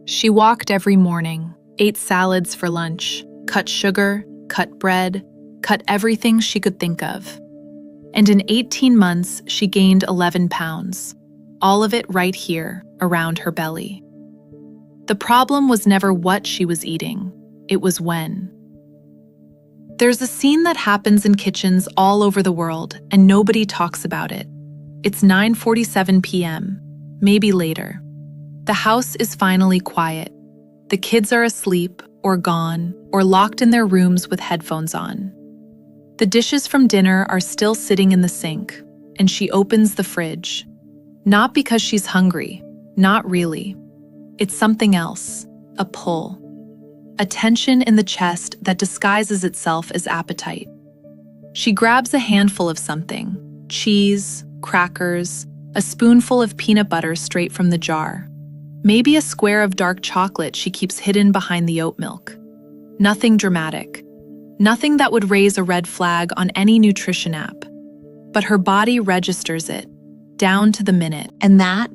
She walked every morning, ate salads for lunch, cut sugar, cut bread, cut everything she could think of. And in 18 months, she gained 11 pounds, all of it right here, around her belly. The problem was never what she was eating, it was when. There's a scene that happens in kitchens all over the world, and nobody talks about it. It's 9:47 p.m., maybe later. The house is finally quiet. The kids are asleep, or gone, or locked in their rooms with headphones on. The dishes from dinner are still sitting in the sink, and she opens the fridge. Not because she's hungry, not really. It's something else, a pull. A tension in the chest that disguises itself as appetite. She grabs a handful of something, cheese, crackers, a spoonful of peanut butter straight from the jar. Maybe a square of dark chocolate she keeps hidden behind the oat milk. Nothing dramatic. Nothing that would raise a red flag on any nutrition app. But her body registers it, down to the minute. And that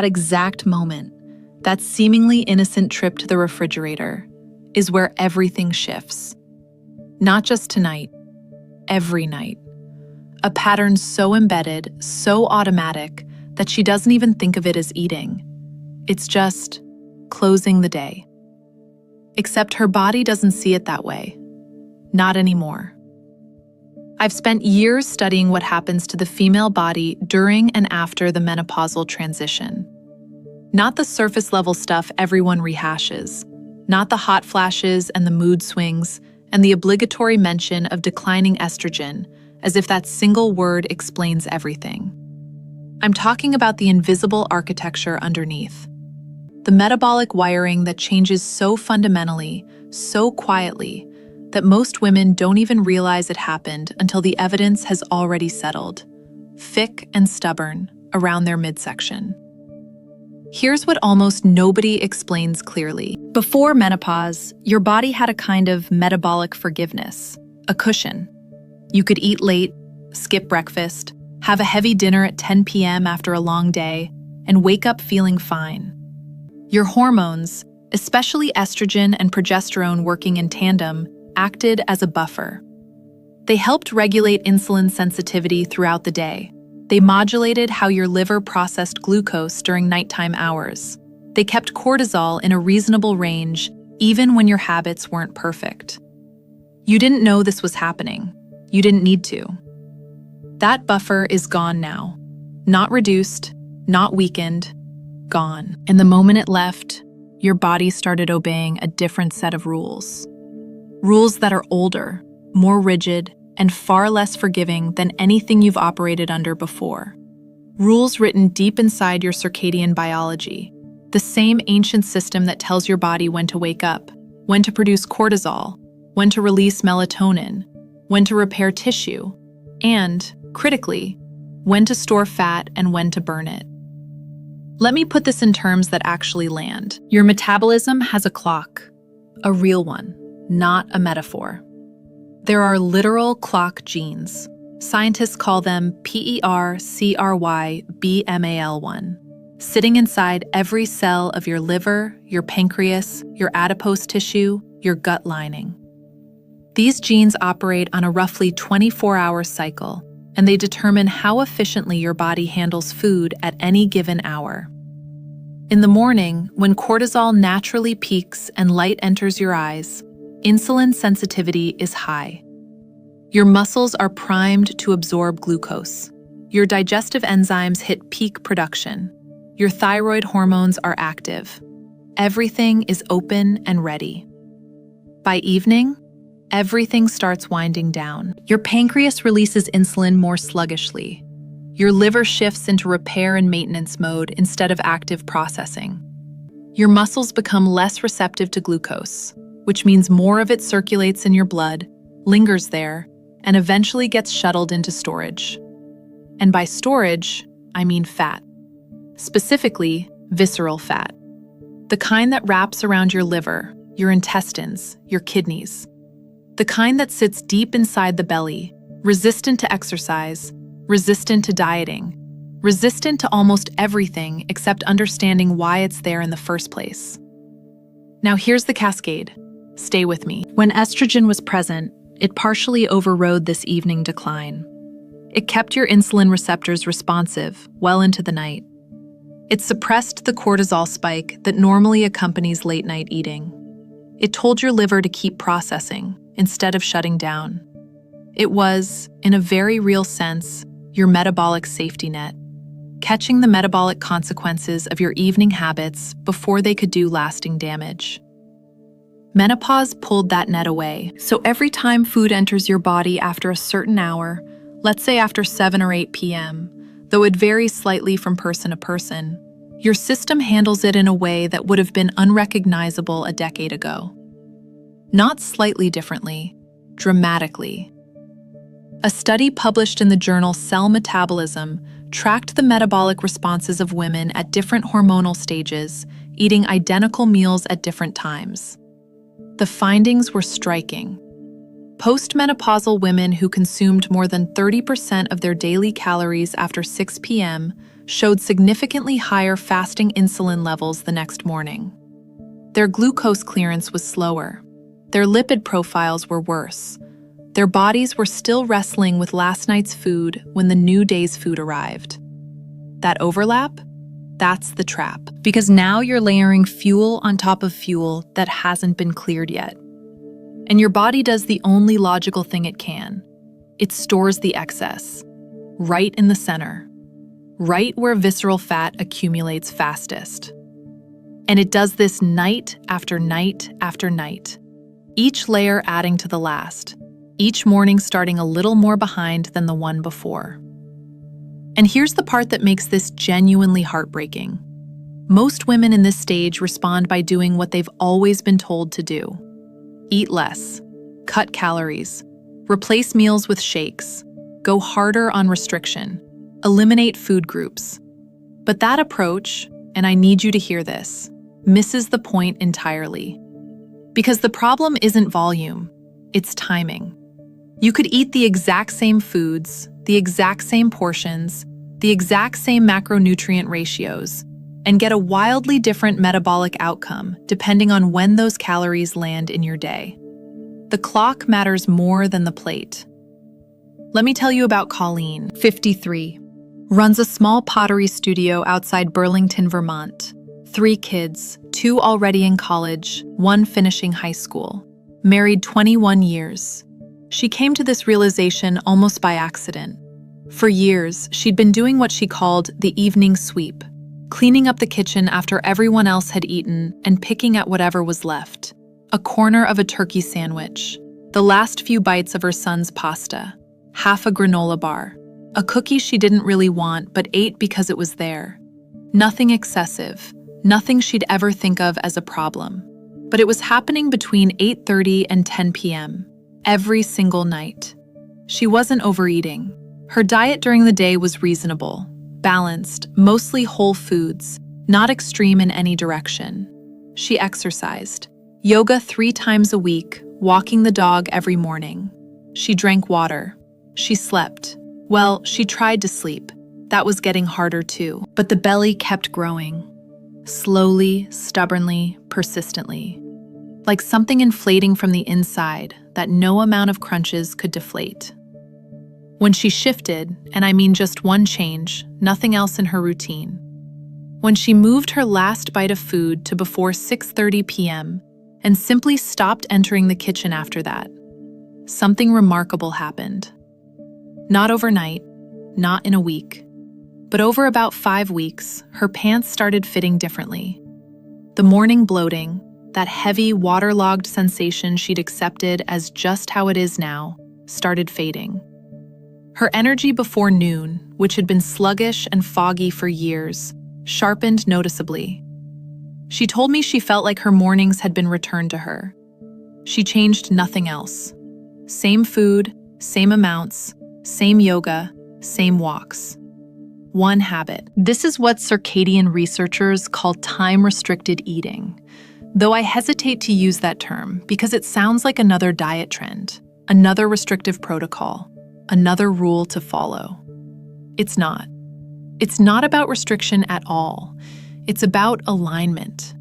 exact moment, that seemingly innocent trip to the refrigerator, is where everything shifts. Not just tonight, every night. A pattern so embedded, so automatic, that she doesn't even think of it as eating. It's just closing the day. Except her body doesn't see it that way. Not anymore. I've spent years studying what happens to the female body during and after the menopausal transition. Not the surface-level stuff everyone rehashes, not the hot flashes and the mood swings, and the obligatory mention of declining estrogen, as if that single word explains everything. I'm talking about the invisible architecture underneath. The metabolic wiring that changes so fundamentally, so quietly, that most women don't even realize it happened until the evidence has already settled, thick and stubborn, around their midsection. Here's what almost nobody explains clearly. Before menopause, your body had a kind of metabolic forgiveness, a cushion. You could eat late, skip breakfast, have a heavy dinner at 10 p.m. after a long day, and wake up feeling fine. Your hormones, especially estrogen and progesterone working in tandem, acted as a buffer. They helped regulate insulin sensitivity throughout the day. They modulated how your liver processed glucose during nighttime hours. They kept cortisol in a reasonable range, even when your habits weren't perfect. You didn't know this was happening. You didn't need to. That buffer is gone now. Not reduced, not weakened, gone. And the moment it left, your body started obeying a different set of rules. Rules that are older, more rigid, and far less forgiving than anything you've operated under before. Rules written deep inside your circadian biology, the same ancient system that tells your body when to wake up, when to produce cortisol, when to release melatonin, when to repair tissue, and, critically, when to store fat and when to burn it. Let me put this in terms that actually land. Your metabolism has a clock, a real one, not a metaphor. There are literal clock genes. Scientists call them PERCRYBMAL1, sitting inside every cell of your liver, your pancreas, your adipose tissue, your gut lining. These genes operate on a roughly 24-hour cycle, and they determine how efficiently your body handles food at any given hour. In the morning, when cortisol naturally peaks and light enters your eyes, insulin sensitivity is high. Your muscles are primed to absorb glucose. Your digestive enzymes hit peak production. Your thyroid hormones are active. Everything is open and ready. By evening, everything starts winding down. Your pancreas releases insulin more sluggishly. Your liver shifts into repair and maintenance mode instead of active processing. Your muscles become less receptive to glucose, which means more of it circulates in your blood, lingers there, and eventually gets shuttled into storage. And by storage, I mean fat. Specifically, visceral fat. The kind that wraps around your liver, your intestines, your kidneys. The kind that sits deep inside the belly, resistant to exercise, resistant to dieting, resistant to almost everything except understanding why it's there in the first place. Now here's the cascade. Stay with me. When estrogen was present, it partially overrode this evening decline. It kept your insulin receptors responsive well into the night. It suppressed the cortisol spike that normally accompanies late-night eating. It told your liver to keep processing instead of shutting down. It was, in a very real sense, your metabolic safety net, catching the metabolic consequences of your evening habits before they could do lasting damage. Menopause pulled that net away, so every time food enters your body after a certain hour, let's say after 7 or 8 p.m., though it varies slightly from person to person, your system handles it in a way that would have been unrecognizable a decade ago. Not slightly differently, dramatically. A study published in the journal Cell Metabolism tracked the metabolic responses of women at different hormonal stages, eating identical meals at different times. The findings were striking. Postmenopausal women who consumed more than 30% of their daily calories after 6 p.m. showed significantly higher fasting insulin levels the next morning. Their glucose clearance was slower. Their lipid profiles were worse. Their bodies were still wrestling with last night's food when the new day's food arrived. That overlap? That's the trap. Because now you're layering fuel on top of fuel that hasn't been cleared yet. And your body does the only logical thing it can. It stores the excess, right in the center, right where visceral fat accumulates fastest. And it does this night after night after night, each layer adding to the last, each morning starting a little more behind than the one before. And here's the part that makes this genuinely heartbreaking. Most women in this stage respond by doing what they've always been told to do. Eat less, cut calories, replace meals with shakes, go harder on restriction, eliminate food groups. But that approach, and I need you to hear this, misses the point entirely. Because the problem isn't volume, it's timing. You could eat the exact same foods, the exact same portions, the exact same macronutrient ratios, and get a wildly different metabolic outcome depending on when those calories land in your day. The clock matters more than the plate. Let me tell you about Colleen, 53. Runs a small pottery studio outside Burlington, Vermont. 3 kids, 2 already in college, 1 finishing high school. Married 21 years. She came to this realization almost by accident. For years, she'd been doing what she called the evening sweep, cleaning up the kitchen after everyone else had eaten and picking at whatever was left. A corner of a turkey sandwich, the last few bites of her son's pasta, half a granola bar, a cookie she didn't really want but ate because it was there. Nothing excessive, nothing she'd ever think of as a problem. But it was happening between 8:30 and 10 p.m. every single night. She wasn't overeating. Her diet during the day was reasonable, balanced, mostly whole foods, not extreme in any direction. She exercised. Yoga 3 times a week, walking the dog every morning. She drank water. She slept. Well, she tried to sleep. That was getting harder too. But the belly kept growing. Slowly, stubbornly, persistently. Like something inflating from the inside that no amount of crunches could deflate. When she shifted, and I mean just one change, nothing else in her routine. When she moved her last bite of food to before 6:30 p.m. and simply stopped entering the kitchen after that, something remarkable happened. Not overnight, not in a week, but over about 5 weeks, her pants started fitting differently. The morning bloating, that heavy, waterlogged sensation she'd accepted as just how it is now, started fading. Her energy before noon, which had been sluggish and foggy for years, sharpened noticeably. She told me she felt like her mornings had been returned to her. She changed nothing else. Same food, same amounts, same yoga, same walks. One habit. This is what circadian researchers call time-restricted eating. Though I hesitate to use that term because it sounds like another diet trend, another restrictive protocol, another rule to follow. It's not. It's not about restriction at all. It's about alignment.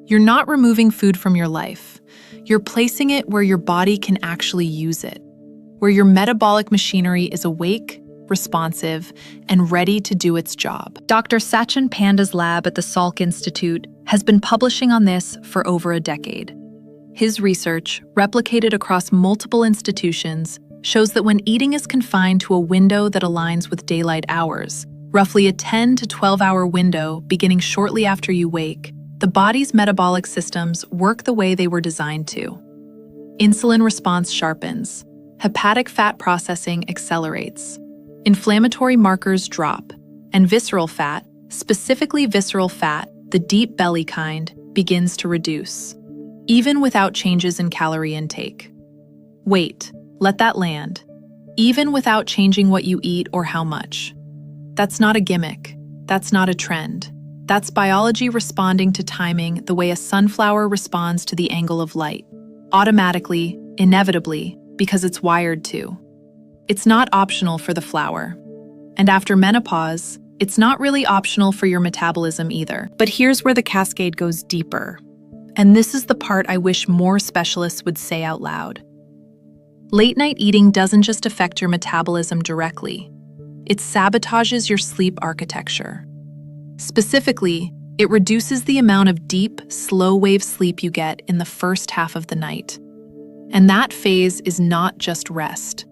You're not removing food from your life. You're placing it where your body can actually use it, where your metabolic machinery is awake, responsive, and ready to do its job. Dr. Sachin Panda's lab at the Salk Institute has been publishing on this for over a decade. His research, replicated across multiple institutions, shows that when eating is confined to a window that aligns with daylight hours, roughly a 10 to 12-hour window beginning shortly after you wake, the body's metabolic systems work the way they were designed to. Insulin response sharpens, hepatic fat processing accelerates, inflammatory markers drop, and visceral fat, specifically visceral fat, the deep belly kind, begins to reduce, even without changes in calorie intake. Wait, let that land. Even without changing what you eat or how much. That's not a gimmick. That's not a trend. That's biology responding to timing the way a sunflower responds to the angle of light. Automatically, inevitably, because it's wired to. It's not optional for the flower. And after menopause, it's not really optional for your metabolism either. But here's where the cascade goes deeper. And this is the part I wish more specialists would say out loud. Late-night eating doesn't just affect your metabolism directly. It sabotages your sleep architecture. Specifically, it reduces the amount of deep, slow-wave sleep you get in the first half of the night. And that phase is not just rest.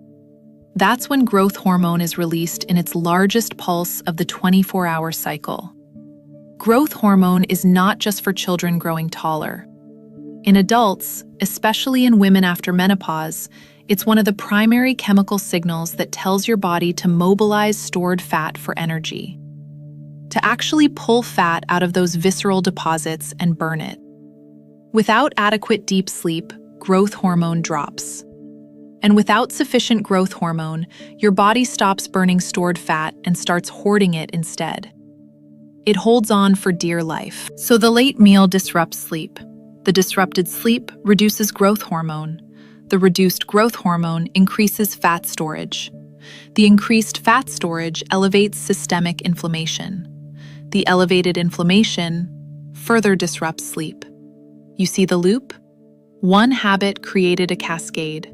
That's when growth hormone is released in its largest pulse of the 24-hour cycle. Growth hormone is not just for children growing taller. In adults, especially in women after menopause, it's one of the primary chemical signals that tells your body to mobilize stored fat for energy, to actually pull fat out of those visceral deposits and burn it. Without adequate deep sleep, growth hormone drops. And without sufficient growth hormone, your body stops burning stored fat and starts hoarding it instead. It holds on for dear life. So the late meal disrupts sleep. The disrupted sleep reduces growth hormone. The reduced growth hormone increases fat storage. The increased fat storage elevates systemic inflammation. The elevated inflammation further disrupts sleep. You see the loop? One habit created a cascade.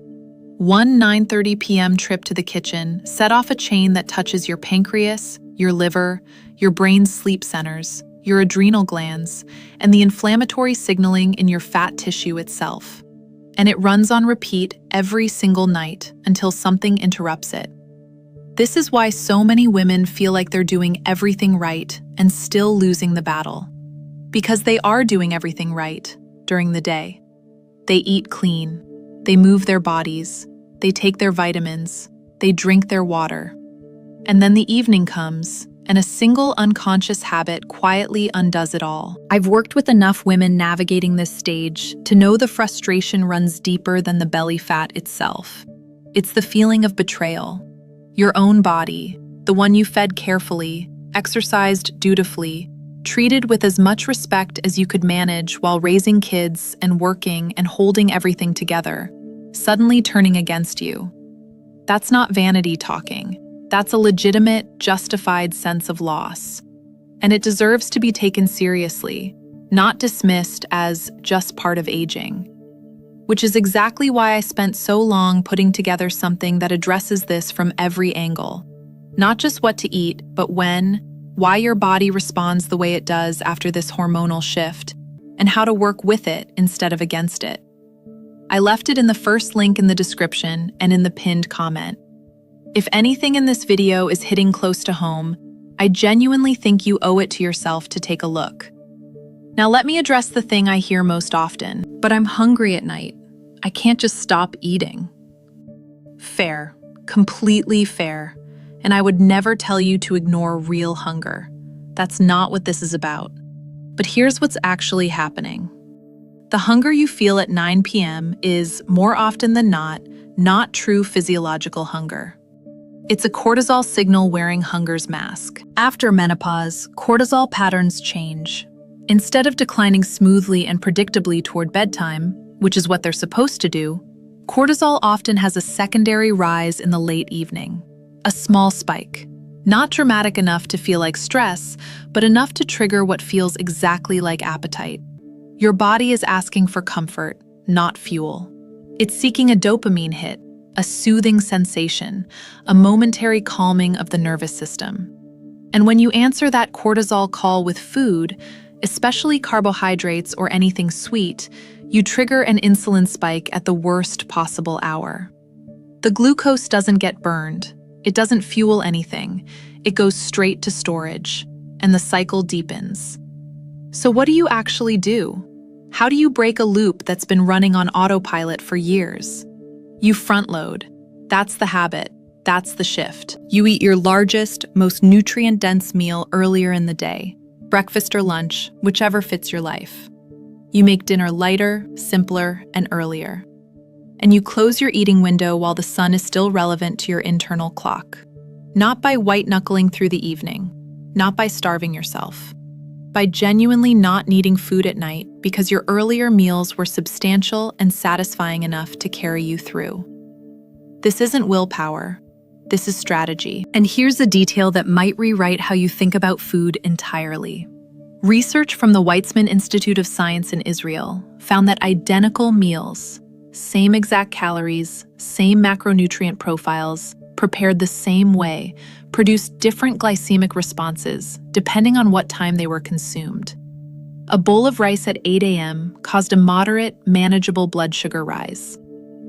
One 9:30 p.m. trip to the kitchen set off a chain that touches your pancreas, your liver, your brain's sleep centers, your adrenal glands, and the inflammatory signaling in your fat tissue itself. And it runs on repeat every single night until something interrupts it. This is why so many women feel like they're doing everything right and still losing the battle. Because they are doing everything right during the day. They eat clean, they move their bodies, they take their vitamins, they drink their water. And then the evening comes, and a single unconscious habit quietly undoes it all. I've worked with enough women navigating this stage to know the frustration runs deeper than the belly fat itself. It's the feeling of betrayal. Your own body, the one you fed carefully, exercised dutifully, treated with as much respect as you could manage while raising kids and working and holding everything together, suddenly turning against you. That's not vanity talking. That's a legitimate, justified sense of loss. And it deserves to be taken seriously, not dismissed as just part of aging. Which is exactly why I spent so long putting together something that addresses this from every angle. Not just what to eat, but when, why your body responds the way it does after this hormonal shift, and how to work with it instead of against it. I left it in the first link in the description and in the pinned comment. If anything in this video is hitting close to home, I genuinely think you owe it to yourself to take a look. Now let me address the thing I hear most often, but I'm hungry at night. I can't just stop eating. Fair, completely fair, and I would never tell you to ignore real hunger. That's not what this is about. But here's what's actually happening. The hunger you feel at 9 p.m. is, more often than not true physiological hunger. It's a cortisol signal wearing hunger's mask. After menopause, cortisol patterns change. Instead of declining smoothly and predictably toward bedtime, which is what they're supposed to do, cortisol often has a secondary rise in the late evening. A small spike. Not dramatic enough to feel like stress, but enough to trigger what feels exactly like appetite. Your body is asking for comfort, not fuel. It's seeking a dopamine hit, a soothing sensation, a momentary calming of the nervous system. And when you answer that cortisol call with food, especially carbohydrates or anything sweet, you trigger an insulin spike at the worst possible hour. The glucose doesn't get burned. It doesn't fuel anything. It goes straight to storage, and the cycle deepens. So what do you actually do? How do you break a loop that's been running on autopilot for years? You front load. That's the habit. That's the shift. You eat your largest, most nutrient-dense meal earlier in the day, breakfast or lunch, whichever fits your life. You make dinner lighter, simpler, and earlier. And you close your eating window while the sun is still relevant to your internal clock. Not by white-knuckling through the evening, not by starving yourself, by genuinely not needing food at night because your earlier meals were substantial and satisfying enough to carry you through. This isn't willpower. This is strategy. And here's a detail that might rewrite how you think about food entirely. Research from the Weizmann Institute of Science in Israel found that identical meals, same exact calories, same macronutrient profiles, prepared the same way, produced different glycemic responses depending on what time they were consumed. A bowl of rice at 8 a.m. caused a moderate, manageable blood sugar rise.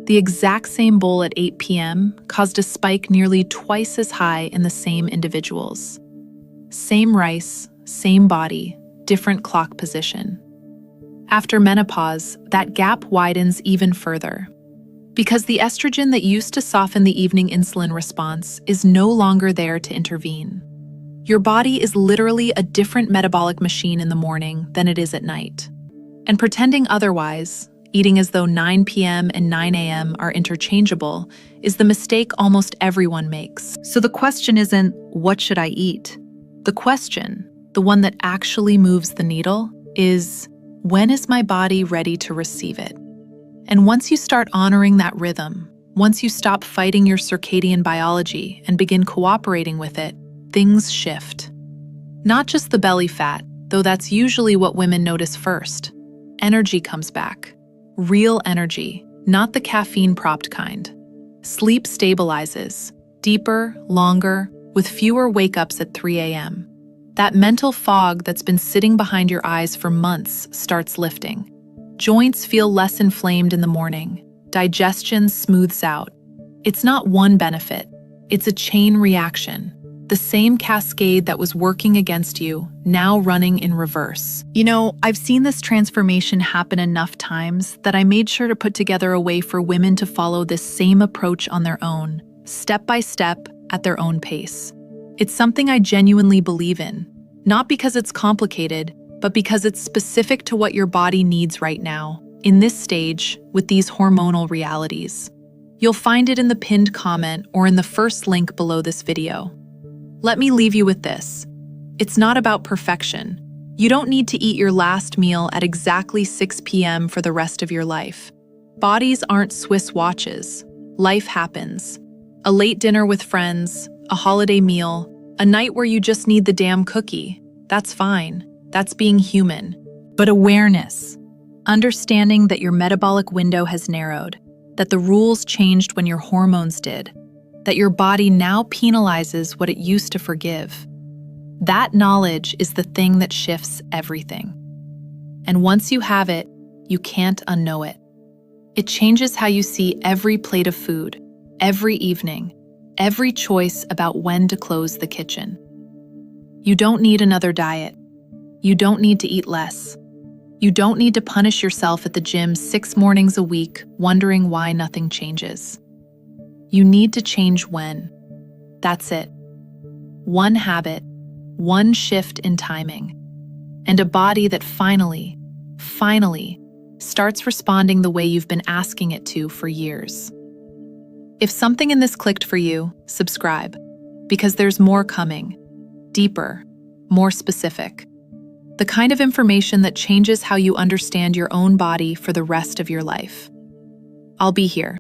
The exact same bowl at 8 p.m. caused a spike nearly twice as high in the same individuals. Same rice, same body, different clock position. After menopause, that gap widens even further. Because the estrogen that used to soften the evening insulin response is no longer there to intervene. Your body is literally a different metabolic machine in the morning than it is at night. And pretending otherwise, eating as though 9 p.m. and 9 a.m. are interchangeable, is the mistake almost everyone makes. So the question isn't, what should I eat? The question, the one that actually moves the needle, is, when is my body ready to receive it? And once you start honoring that rhythm, once you stop fighting your circadian biology and begin cooperating with it, things shift. Not just the belly fat, though that's usually what women notice first. Energy comes back. Real energy, not the caffeine-propped kind. Sleep stabilizes, deeper, longer, with fewer wake-ups at 3 a.m. That mental fog that's been sitting behind your eyes for months starts lifting. Joints feel less inflamed in the morning. Digestion smooths out. It's not one benefit. It's a chain reaction. The same cascade that was working against you, now running in reverse. You know, I've seen this transformation happen enough times that I made sure to put together a way for women to follow this same approach on their own, step by step, at their own pace. It's something I genuinely believe in, not because it's complicated, but because it's specific to what your body needs right now, in this stage, with these hormonal realities. You'll find it in the pinned comment or in the first link below this video. Let me leave you with this. It's not about perfection. You don't need to eat your last meal at exactly 6 p.m. for the rest of your life. Bodies aren't Swiss watches. Life happens. A late dinner with friends, a holiday meal, a night where you just need the damn cookie. That's fine. That's being human. But awareness, understanding that your metabolic window has narrowed, that the rules changed when your hormones did, that your body now penalizes what it used to forgive. That knowledge is the thing that shifts everything. And once you have it, you can't unknow it. It changes how you see every plate of food, every evening, every choice about when to close the kitchen. You don't need another diet. You don't need to eat less. You don't need to punish yourself at the gym 6 mornings a week, wondering why nothing changes. You need to change when. That's it. One habit, one shift in timing, and a body that finally starts responding the way you've been asking it to for years. If something in this clicked for you, subscribe, because there's more coming, deeper, more specific. The kind of information that changes how you understand your own body for the rest of your life. I'll be here.